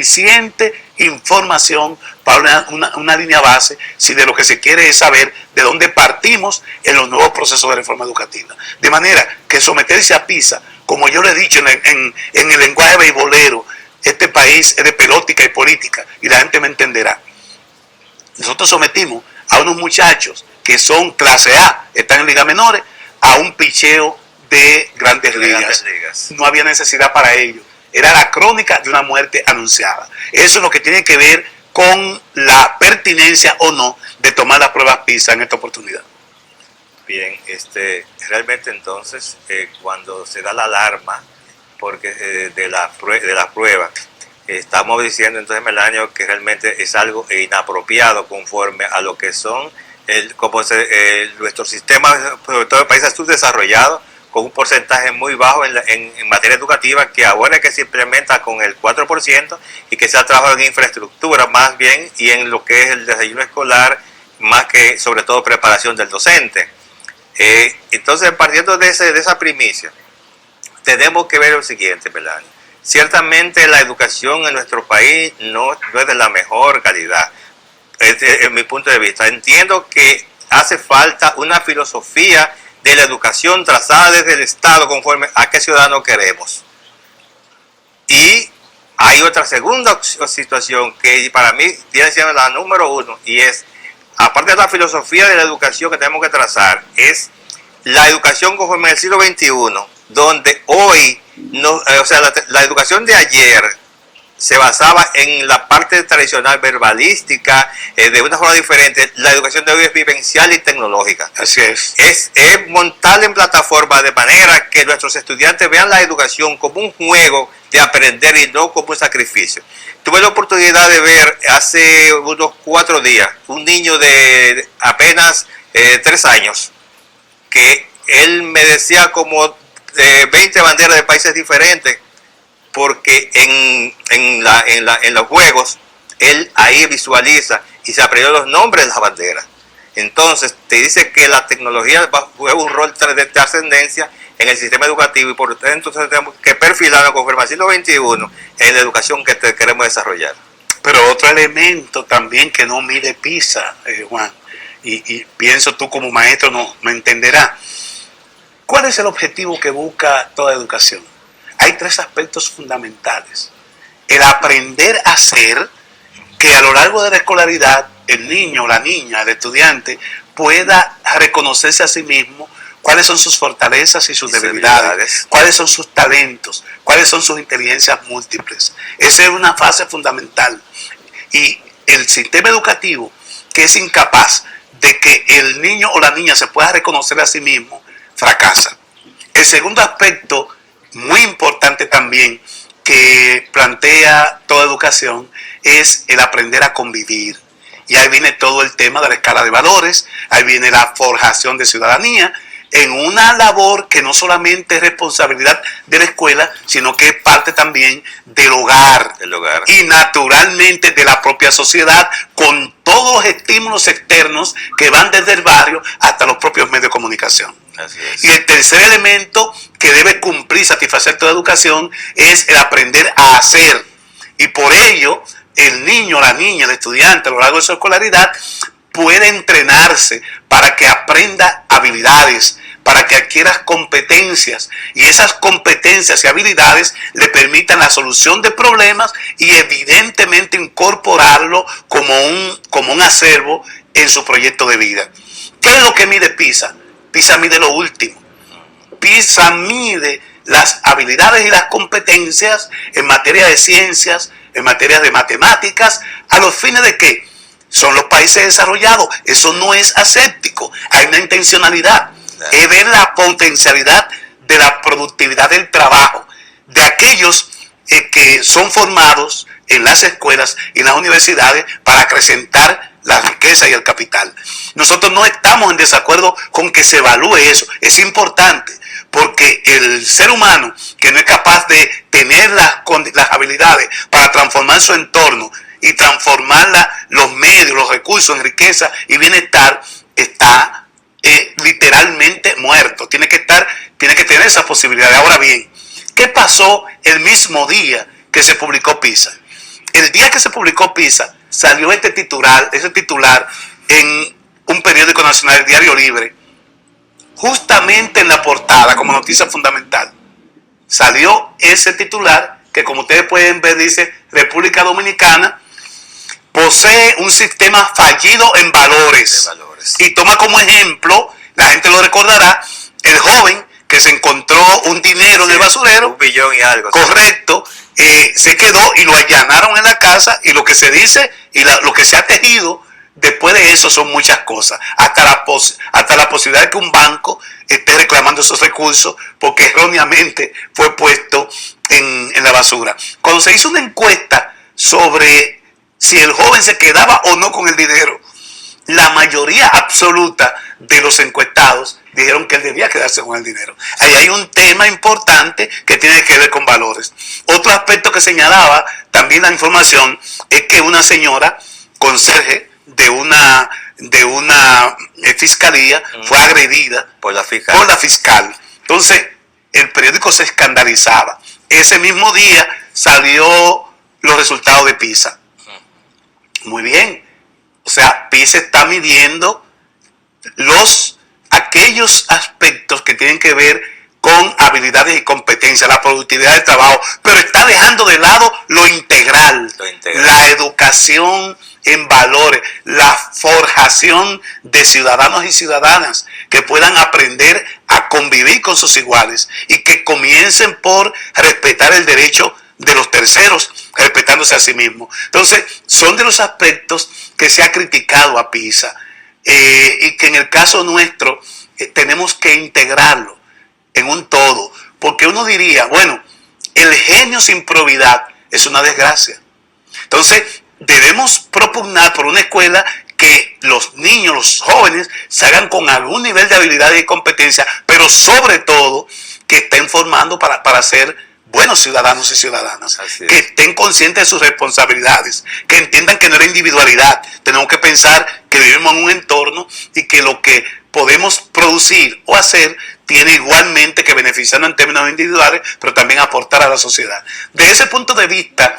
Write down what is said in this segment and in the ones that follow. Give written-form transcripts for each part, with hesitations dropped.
suficiente información para una línea base si de lo que se quiere es saber de dónde partimos en los nuevos procesos de reforma educativa. De manera que someterse a PISA, como yo le he dicho en el lenguaje beisbolero, este país es de pelótica y política, y la gente me entenderá. Nosotros sometimos a unos muchachos que son clase A, están en ligas menores, a un picheo de grandes ligas. No había necesidad para ello. Era la crónica de una muerte anunciada. Eso es lo que tiene que ver con la pertinencia o no de tomar las pruebas PISA en esta oportunidad. Bien, realmente entonces cuando se da la alarma porque de la prueba, estamos diciendo entonces, Melanio, que realmente es algo inapropiado conforme a lo que son nuestro sistema, sobre todo en países subdesarrollados, con un porcentaje muy bajo en materia educativa, que ahora es que se implementa con el 4% y que se ha trabajado en infraestructura más bien y en lo que es el desayuno escolar, más que sobre todo preparación del docente. Entonces, partiendo de esa primicia, tenemos que ver lo siguiente, Melanio. Ciertamente la educación en nuestro país no es de la mejor calidad, en mi punto de vista. Entiendo que hace falta una filosofía de la educación trazada desde el Estado conforme a qué ciudadano queremos. Y hay otra segunda situación que para mí viene siendo la número uno, y es, aparte de la filosofía de la educación que tenemos que trazar, es la educación conforme al siglo XXI, donde hoy, la educación de ayer se basaba en la parte tradicional verbalística, de una forma diferente. La educación de hoy es vivencial y tecnológica. Así es. Es montar en plataforma de manera que nuestros estudiantes vean la educación como un juego de aprender y no como un sacrificio. Tuve la oportunidad de ver hace unos 4 días un niño de apenas 3 años, que él me decía como 20 banderas de países diferentes, porque en los juegos él ahí visualiza y se aprendió los nombres de las banderas. Entonces te dice que la tecnología juega un rol de trascendencia en el sistema educativo, y por lo tanto entonces tenemos que perfilarnos conforme al siglo XXI en la educación que queremos desarrollar. Pero otro elemento también que no mide PISA, Juan, y pienso tú como maestro no me entenderás. ¿Cuál es el objetivo que busca toda educación? Hay 3 aspectos fundamentales. El aprender a ser, que a lo largo de la escolaridad el niño, la niña, el estudiante pueda reconocerse a sí mismo cuáles son sus fortalezas y sus debilidades, cuáles son sus talentos, cuáles son sus inteligencias múltiples. Esa es una fase fundamental. Y el sistema educativo que es incapaz de que el niño o la niña se pueda reconocer a sí mismo, fracasa. El segundo aspecto, muy importante también, que plantea toda educación, es el aprender a convivir. Y ahí viene todo el tema de la escala de valores, ahí viene la forjación de ciudadanía, en una labor que no solamente es responsabilidad de la escuela, sino que es parte también del hogar. Y naturalmente de la propia sociedad, con todos los estímulos externos que van desde el barrio hasta los propios medios de comunicación. Así es. Y el tercer elemento que debe cumplir, satisfacer toda educación, es el aprender a hacer. Y por ello, el niño, la niña, el estudiante a lo largo de su escolaridad puede entrenarse para que aprenda habilidades, para que adquiera competencias, y esas competencias y habilidades le permitan la solución de problemas y evidentemente incorporarlo como un acervo en su proyecto de vida. ¿Qué es lo que mide PISA? PISA mide lo último. PISA mide las habilidades y las competencias en materia de ciencias, en materia de matemáticas, ¿a los fines de qué? Son los países desarrollados. Eso no es aséptico, hay una intencionalidad. Es ver la potencialidad de la productividad del trabajo, de aquellos que son formados en las escuelas y en las universidades para acrecentar la riqueza y el capital. Nosotros no estamos en desacuerdo con que se evalúe eso, es importante, porque el ser humano que no es capaz de tener las habilidades para transformar su entorno y transformar los medios, los recursos en riqueza y bienestar, está literalmente muerto. Tiene que tener esa posibilidad. Ahora bien, ¿qué pasó el mismo día que se publicó PISA? el día que se publicó PISA, salió ese titular en un periódico nacional, el Diario Libre, justamente en la portada, como noticia fundamental. Salió ese titular que, como ustedes pueden ver, dice: República Dominicana posee un sistema fallido en valores. Y toma como ejemplo, la gente lo recordará, el joven que se encontró un dinero en el basurero, 1 billón y algo. Correcto, se quedó y lo allanaron en la casa, y lo que se dice y lo que se ha tejido después de eso son muchas cosas, hasta la posibilidad de que un banco esté reclamando esos recursos porque erróneamente fue puesto en la basura. Cuando se hizo una encuesta sobre si el joven se quedaba o no con el dinero, la mayoría absoluta de los encuestados dijeron que él debía quedarse con el dinero. Ahí hay un tema importante que tiene que ver con valores. Otro aspecto que señalaba también la información es que una señora conserje de una fiscalía fue agredida por la fiscal. Entonces el periódico se escandalizaba. Ese mismo día salió los resultados de PISA. Muy bien. O sea, PISA está midiendo aquellos aspectos que tienen que ver con habilidades y competencias, la productividad del trabajo, pero está dejando de lado lo integral. La educación en valores, la forjación de ciudadanos y ciudadanas que puedan aprender a convivir con sus iguales y que comiencen por respetar el derecho de los terceros, respetándose a sí mismos. Entonces, son de los aspectos que se ha criticado a PISA, y que en el caso nuestro tenemos que integrarlo en un todo, porque uno diría, bueno, el genio sin probidad es una desgracia. Entonces, debemos propugnar por una escuela que los niños, los jóvenes, se hagan con algún nivel de habilidad y competencia, pero sobre todo que estén formando para ser buenos ciudadanos y ciudadanas, que estén conscientes de sus responsabilidades, que entiendan que no era individualidad. Tenemos que pensar que vivimos en un entorno y que lo que podemos producir o hacer tiene igualmente que beneficiarnos en términos individuales, pero también aportar a la sociedad. De ese punto de vista,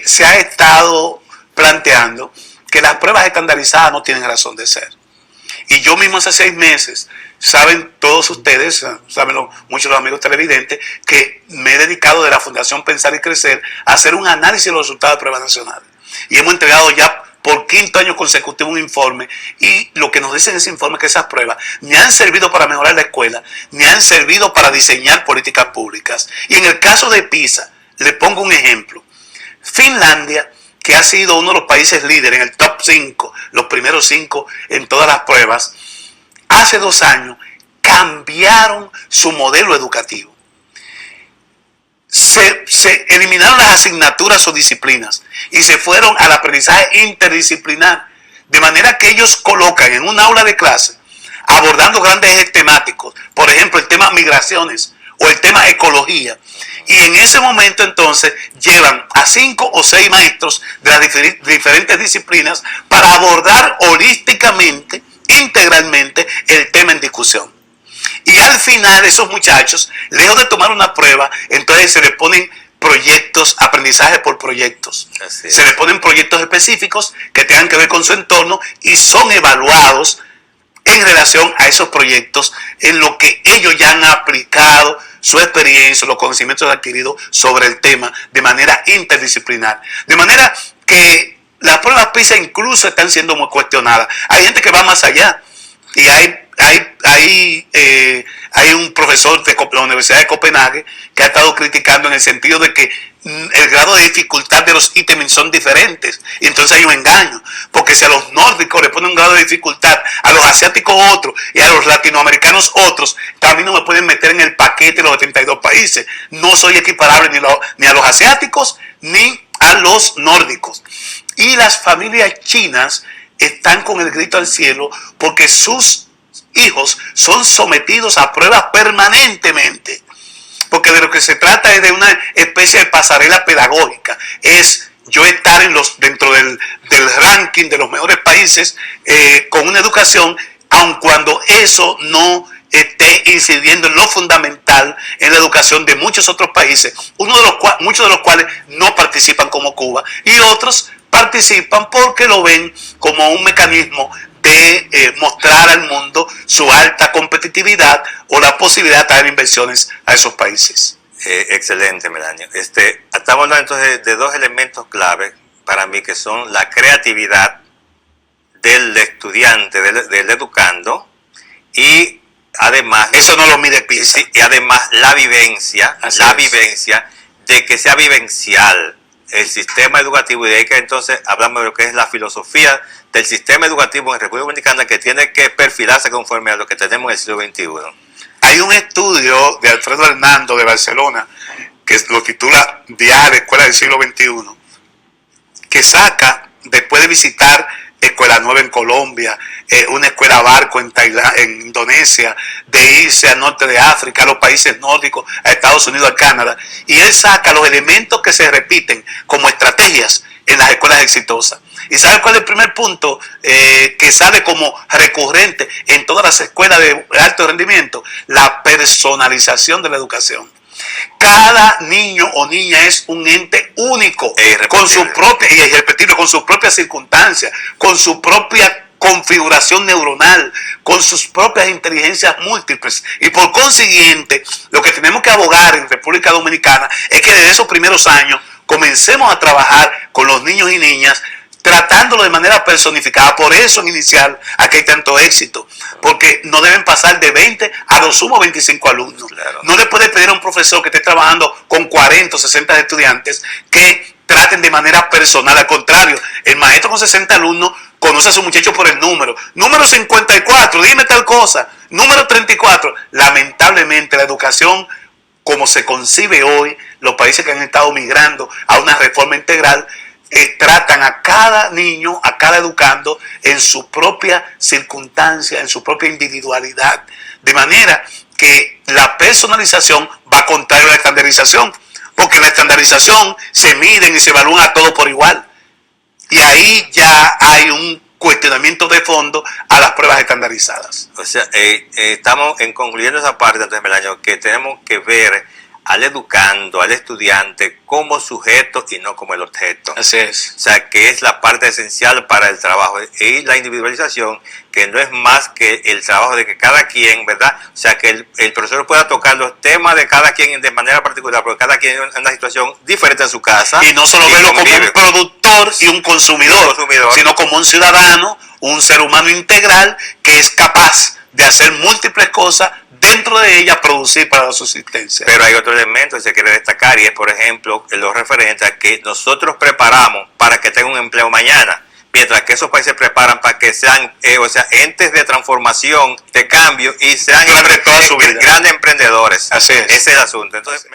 se ha estado planteando que las pruebas estandarizadas no tienen razón de ser. Y yo mismo hace 6 meses, saben todos ustedes, saben muchos de los amigos televidentes, que me he dedicado de la Fundación Pensar y Crecer a hacer un análisis de los resultados de pruebas nacionales. Y hemos entregado ya por 5º año consecutivo un informe, y lo que nos dice en ese informe es que esas pruebas ni han servido para mejorar la escuela, ni han servido para diseñar políticas públicas. Y en el caso de PISA, le pongo un ejemplo. Finlandia, que ha sido uno de los países líderes en el top 5, los primeros 5 en todas las pruebas, hace 2 años cambiaron su modelo educativo. Se eliminaron las asignaturas o disciplinas y se fueron al aprendizaje interdisciplinar, de manera que ellos colocan en un aula de clase, abordando grandes ejes temáticos, por ejemplo el tema migraciones o el tema ecología, y en ese momento entonces llevan a 5 o 6 maestros de las diferentes disciplinas para abordar holísticamente, integralmente, el tema en discusión. Y al final esos muchachos, lejos de tomar una prueba, entonces se les ponen proyectos, aprendizaje por proyectos. Se les ponen proyectos específicos que tengan que ver con su entorno y son evaluados en relación a esos proyectos, en lo que ellos ya han aplicado, su experiencia, los conocimientos adquiridos sobre el tema de manera interdisciplinar. De manera que las pruebas PISA incluso están siendo muy cuestionadas. Hay gente que va más allá, y hay un profesor de la Universidad de Copenhague que ha estado criticando en el sentido de que el grado de dificultad de los ítems son diferentes, y entonces hay un engaño, porque si a los nórdicos le ponen un grado de dificultad, a los asiáticos otro y a los latinoamericanos otros, también no me pueden meter en el paquete de los 72 países. No soy equiparable ni a los asiáticos ni a los nórdicos. Y las familias chinas están con el grito al cielo porque sus hijos son sometidos a pruebas permanentemente, porque de lo que se trata es de una especie de pasarela pedagógica, es yo estar dentro del ranking de los mejores países con una educación, aun cuando eso no esté incidiendo en lo fundamental integral en la educación de muchos otros países, muchos de los cuales no participan como Cuba, y otros participan porque lo ven como un mecanismo de mostrar al mundo su alta competitividad o la posibilidad de traer inversiones a esos países. Excelente, Melanio. Estamos hablando entonces de dos elementos clave para mí, que son la creatividad del estudiante, del educando, y además... Eso no lo mide PISA. Y además la vivencia de que sea vivencial el sistema educativo, y de ahí que entonces hablamos de lo que es la filosofía del sistema educativo en República Dominicana, que tiene que perfilarse conforme a lo que tenemos en el siglo XXI. Hay un estudio de Alfredo Hernando de Barcelona que lo titula Viaje, Escuela del siglo XXI, que saca, después de visitar Escuela Nueva en Colombia, una escuela barco en Indonesia, de irse al norte de África, a los países nórdicos, a Estados Unidos, a Canadá, y él saca los elementos que se repiten como estrategias en las escuelas exitosas. ¿Y sabe cuál es el primer punto que sale como recurrente en todas las escuelas de alto rendimiento? La personalización de la educación. Cada niño o niña es un ente único, con su propia, y irrepetible, con sus propias circunstancias, con su propia configuración neuronal, con sus propias inteligencias múltiples, y por consiguiente lo que tenemos que abogar en República Dominicana es que desde esos primeros años comencemos a trabajar con los niños y niñas, tratándolo de manera personificada. Por eso en inicial aquí hay tanto éxito, porque no deben pasar de 20 a lo sumo 25 alumnos. Claro. No le puede pedir a un profesor que esté trabajando con 40 o 60 estudiantes que traten de manera personal. Al contrario, el maestro con 60 alumnos conoce a su muchacho por el número. Número 54, dime tal cosa. Número 34. Lamentablemente la educación, como se concibe hoy, los países que han estado migrando a una reforma integral, tratan a cada niño, a cada educando en su propia circunstancia, en su propia individualidad, de manera que la personalización va contrario a la estandarización, porque la estandarización se miden y se evalúan a todos por igual, y ahí ya hay un cuestionamiento de fondo a las pruebas estandarizadas. O sea, estamos concluyendo esa parte, entonces, Melanio, que tenemos que ver al educando, al estudiante, como sujeto y no como el objeto. Así es. O sea, que es la parte esencial para el trabajo. Y la individualización, que no es más que el trabajo de que cada quien, ¿verdad? O sea, que el profesor pueda tocar los temas de cada quien de manera particular, porque cada quien en una situación diferente en su casa. Y no solo verlo como un productor y un consumidor, sino como un ciudadano, un ser humano integral que es capaz de hacer múltiples cosas, dentro de ella producir para la subsistencia. Pero hay otro elemento que se quiere destacar, y es, por ejemplo, lo referente a que nosotros preparamos para que tengan un empleo mañana, mientras que esos países preparan para que sean entes de transformación, de cambio, y sean grandes emprendedores. Así es. Ese es el asunto. Entonces,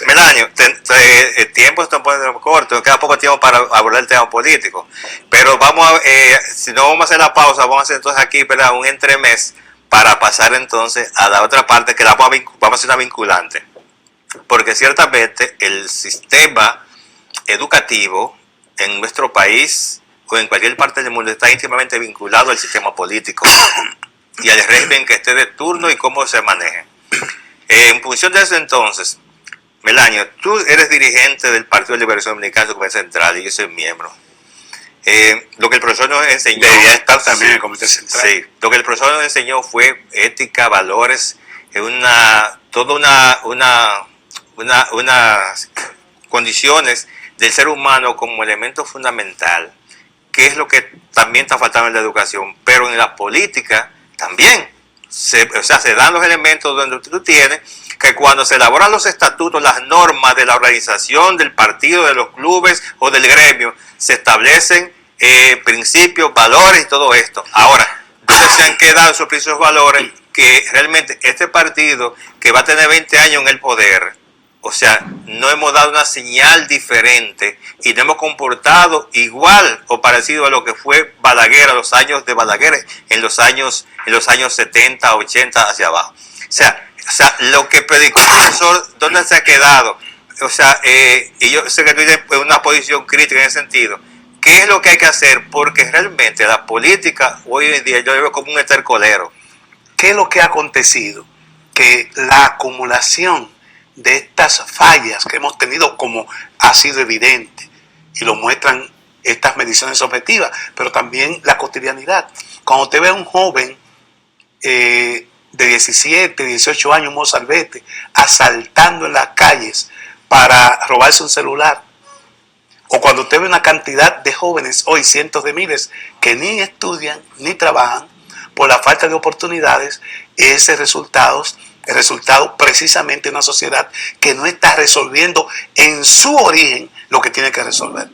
Melanio, el tiempo está un poco corto, queda poco tiempo para abordar el tema político, pero si no vamos a hacer la pausa, vamos a hacer entonces aquí, ¿verdad?, un entremés para pasar entonces a la otra parte, que vamos a hacer una vinculante, porque ciertamente el sistema educativo en nuestro país o en cualquier parte del mundo está íntimamente vinculado al sistema político y al régimen que esté de turno y cómo se maneje. En función de eso, entonces, Melanio, tú eres dirigente del Partido de Liberación Dominicana, su comité central, y yo soy miembro. Lo que el profesor nos enseñó... Debería estar también en el comité central. Sí, lo que el profesor nos enseñó fue ética, valores, unas condiciones del ser humano como elemento fundamental, que es lo que también está faltando en la educación, pero en la política también. Se dan los elementos donde tú tienes que cuando se elaboran los estatutos, las normas de la organización, del partido, de los clubes o del gremio, se establecen principios, valores y todo esto. Ahora, ¿dónde se han quedado esos principios, valores? Que realmente este partido, que va a tener 20 años en el poder, o sea, no hemos dado una señal diferente y no hemos comportado igual o parecido a lo que fue Balaguer, a los años de Balaguer, en los años 70, 80 hacia abajo. O sea, lo que predicó el profesor, ¿dónde se ha quedado? o sea, y yo sé que tú tienes una posición crítica en ese sentido. ¿Qué es lo que hay que hacer? Porque realmente la política hoy en día yo lo veo como un estercolero. ¿Qué es lo que ha acontecido? Que la acumulación de estas fallas que hemos tenido, como ha sido evidente, y lo muestran estas mediciones objetivas, pero también la cotidianidad. Cuando usted ve a un joven de 17, 18 años, un mozalbete, asaltando en las calles para robarse un celular, o cuando usted ve una cantidad de jóvenes, hoy cientos de miles, que ni estudian ni trabajan por la falta de oportunidades, ese resultado precisamente de una sociedad que no está resolviendo en su origen lo que tiene que resolver.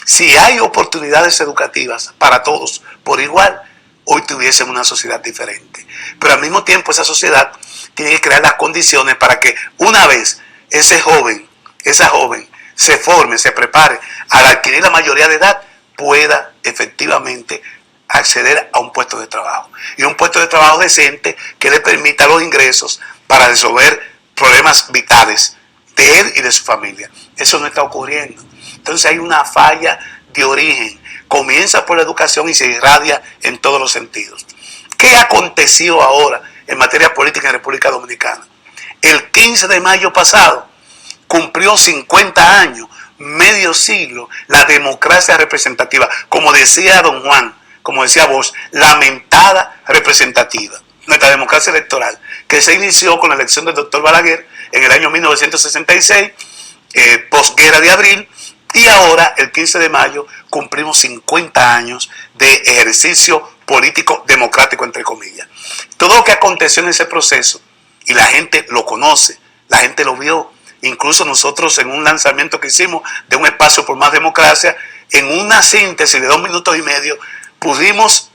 Si hay oportunidades educativas para todos por igual, hoy tuviésemos una sociedad diferente. Pero al mismo tiempo esa sociedad tiene que crear las condiciones para que una vez ese joven, esa joven, se forme, se prepare, al adquirir la mayoría de edad, pueda efectivamente acceder a un puesto de trabajo. Y un puesto de trabajo decente que le permita los ingresos para resolver problemas vitales de él y de su familia. Eso no está ocurriendo. Entonces hay una falla de origen. Comienza por la educación y se irradia en todos los sentidos. ¿Qué aconteció ahora en materia política en República Dominicana? El 15 de mayo pasado cumplió 50 años, medio siglo, la democracia representativa, como decía don Juan, como decía Bosch, lamentada representativa. Nuestra democracia electoral, que se inició con la elección del doctor Balaguer en el año 1966, posguerra de abril, y ahora, el 15 de mayo, cumplimos 50 años de ejercicio político democrático, entre comillas. Todo lo que aconteció en ese proceso, y la gente lo conoce, la gente lo vio, incluso nosotros en un lanzamiento que hicimos de un espacio por más democracia, en una síntesis de 2 minutos y medio, pudimos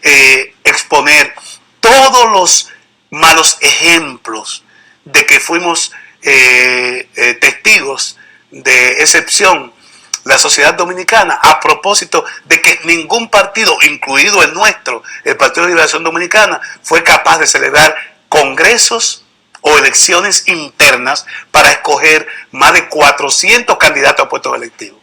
exponer todos los malos ejemplos de que fuimos testigos de excepción la sociedad dominicana, a propósito de que ningún partido, incluido el nuestro, el Partido de Liberación Dominicana, fue capaz de celebrar congresos o elecciones internas para escoger más de 400 candidatos a puestos electivos.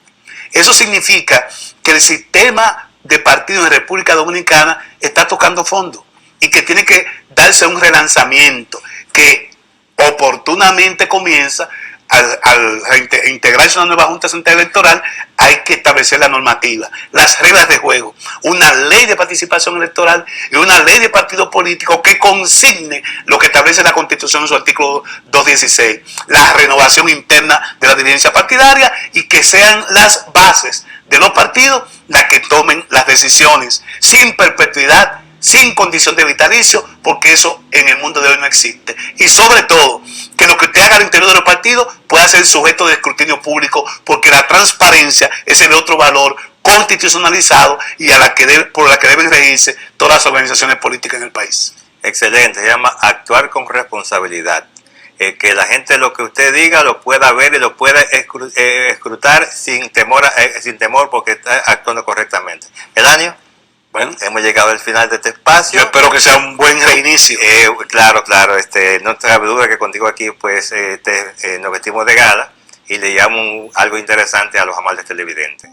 Eso significa que el sistema de partidos en República Dominicana está tocando fondo y que tiene que darse un relanzamiento que oportunamente comienza al integrarse una nueva Junta Central Electoral. Hay que establecer la normativa, las reglas de juego, una ley de participación electoral y una ley de partido político que consigne lo que establece la Constitución en su artículo 216, la renovación interna de la dirigencia partidaria, y que sean las bases de los partidos las que tomen las decisiones sin perpetuidad, sin condición de vitalicio, porque eso en el mundo de hoy no existe. Y sobre todo, que lo que usted haga al interior de los partidos pueda ser sujeto de escrutinio público, porque la transparencia es el otro valor constitucionalizado y por la que deben regirse todas las organizaciones políticas en el país. Excelente, se llama actuar con responsabilidad. Que la gente lo que usted diga lo pueda ver y lo pueda escrutar sin temor porque está actuando correctamente. Elanio, bueno, hemos llegado al final de este espacio. Yo espero que sea un buen reinicio. Claro, no te cabe duda que contigo aquí pues nos vestimos de gala y le llamamos algo interesante a los amantes televidentes.